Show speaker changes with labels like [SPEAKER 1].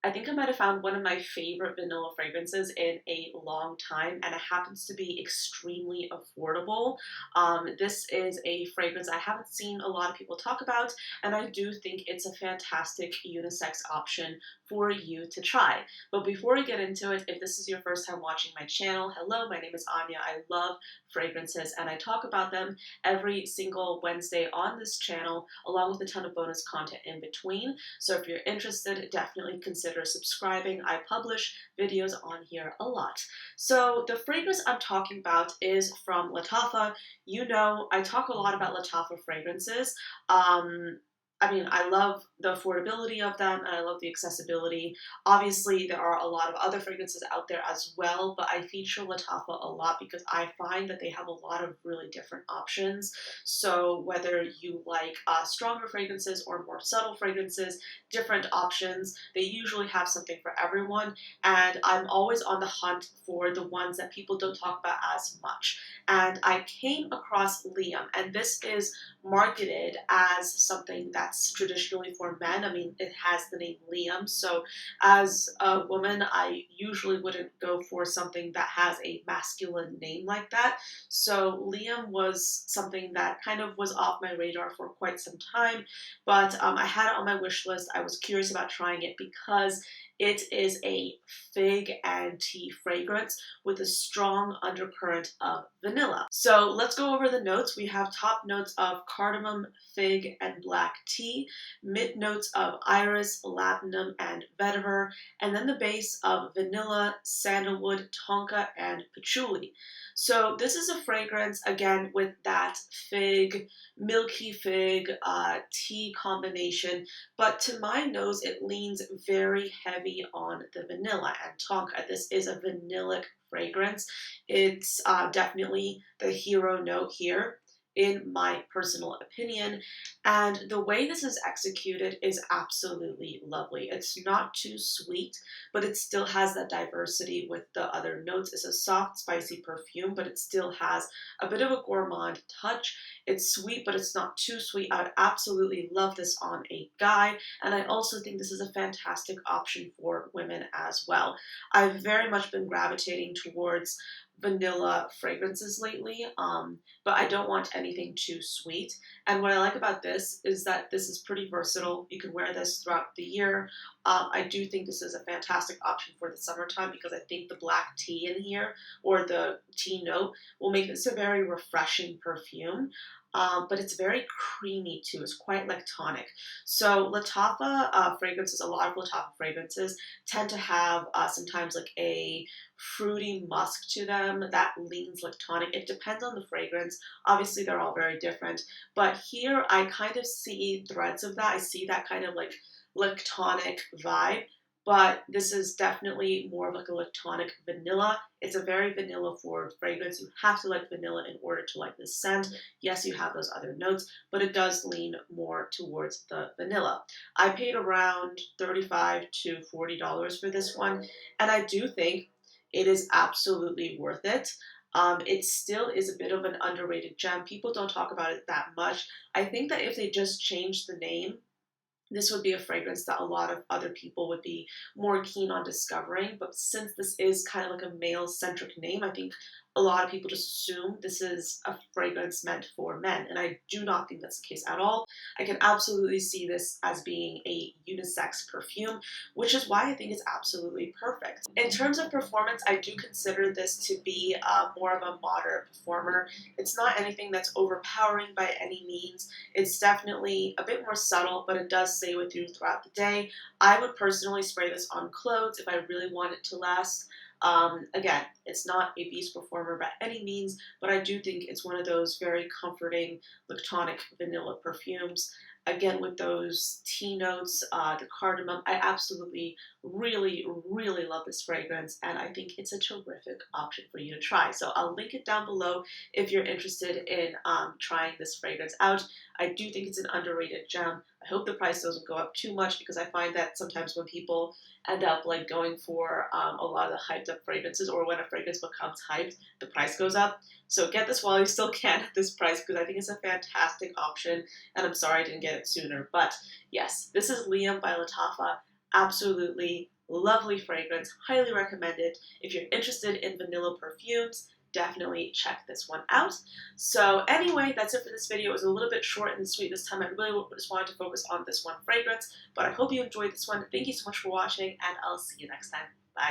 [SPEAKER 1] I think I might have found one of my favorite vanilla fragrances in a long time, and it happens to be extremely affordable. This is a fragrance I haven't seen a lot of people talk about, and I do think it's a fantastic unisex option for you to try. But before we get into it, if this is your first time watching my channel, hello, my name is Anya. I love fragrances, and I talk about them every single Wednesday on this channel, along with a ton of bonus content in between. So if you're interested, definitely consider subscribing. I publish videos on here a lot. So the fragrance I'm talking about is from Lattafa. You know, I talk a lot about Lattafa fragrances. I love the affordability of them and I love the accessibility. Obviously, there are a lot of other fragrances out there as well, but I feature Lattafa a lot because I find that they have a lot of really different options. So whether you like stronger fragrances or more subtle fragrances, different options, they usually have something for everyone. And I'm always on the hunt for the ones that people don't talk about as much. And I came across Liam, and this is marketed as something that's traditionally for men. I mean, it has the name Liam, so as a woman, I usually wouldn't go for something that has a masculine name like that. So Liam was something that kind of was off my radar for quite some time, but I had it on my wish list. I was curious about trying it because it is a fig and tea fragrance with a strong undercurrent of vanilla. So let's go over the notes. We have top notes of cardamom, fig, and black tea, mid notes of iris, labdanum, and vetiver, and then the base of vanilla, sandalwood, tonka, and patchouli. So this is a fragrance, again, with that fig, milky fig, tea combination, but to my nose, it leans very heavy on the vanilla and tonka. This is a vanillic fragrance. It's definitely the hero note here, in my personal opinion. And the way this is executed is absolutely lovely. It's not too sweet, but it still has that diversity with the other notes. It's a soft, spicy perfume, but it still has a bit of a gourmand touch. It's sweet, but it's not too sweet. I would absolutely love this on a guy. And I also think this is a fantastic option for women as well. I've very much been gravitating towards vanilla fragrances lately, but I don't want anything too sweet. And what I like about this is that this is pretty versatile. You can wear this throughout the year. I do think this is a fantastic option for the summertime because I think the black tea in here, or the tea note, will make this a very refreshing perfume. But it's very creamy too. It's quite lactonic. So Lattafa fragrances, a lot of Lattafa fragrances tend to have sometimes like a fruity musk to them that leans lactonic. It depends on the fragrance. Obviously, they're all very different. But here I kind of see threads of that. I see that kind of like lactonic vibe. But this is definitely more of like a lactonic vanilla. It's a very vanilla forward fragrance. You have to like vanilla in order to like this scent. Yes, you have those other notes, but it does lean more towards the vanilla. I paid around $35 to $40 for this one, and I do think it is absolutely worth it. It still is a bit of an underrated gem. People don't talk about it that much. I think that if they just changed the name, this would be a fragrance that a lot of other people would be more keen on discovering. But since this is kind of like a male-centric name, I think a lot of people just assume this is a fragrance meant for men. And I do not think that's the case at all. I can absolutely see this as being a unisex perfume, which is why I think it's absolutely perfect. In terms of performance, I do consider this to be more of a moderate performer. It's not anything that's overpowering by any means. It's definitely a bit more subtle, but it does stay with you throughout the day. I would personally spray this on clothes if I really want it to last. Again, it's not a beast performer by any means, but I do think it's one of those very comforting lactonic vanilla perfumes. Again, with those tea notes, the cardamom, I absolutely, really, really love this fragrance, and I think it's a terrific option for you to try. So I'll link it down below if you're interested in trying this fragrance out. I do think it's an underrated gem. I hope the price doesn't go up too much because I find that sometimes when people end up like going for a lot of the hyped up fragrances, or when a fragrance becomes hyped, the price goes up. So get this while you still can at this price because I think it's a fantastic option, and I'm sorry I didn't get it sooner. But yes, this is Liam by Lattafa. Absolutely Lovely fragrance, highly recommended. If you're interested in vanilla perfumes, definitely check this one out. So anyway, that's it for this video. It was a little bit short and sweet this time. I really just wanted to focus on this one fragrance, but I hope you enjoyed this one. Thank you so much for watching, and I'll see you next time. Bye.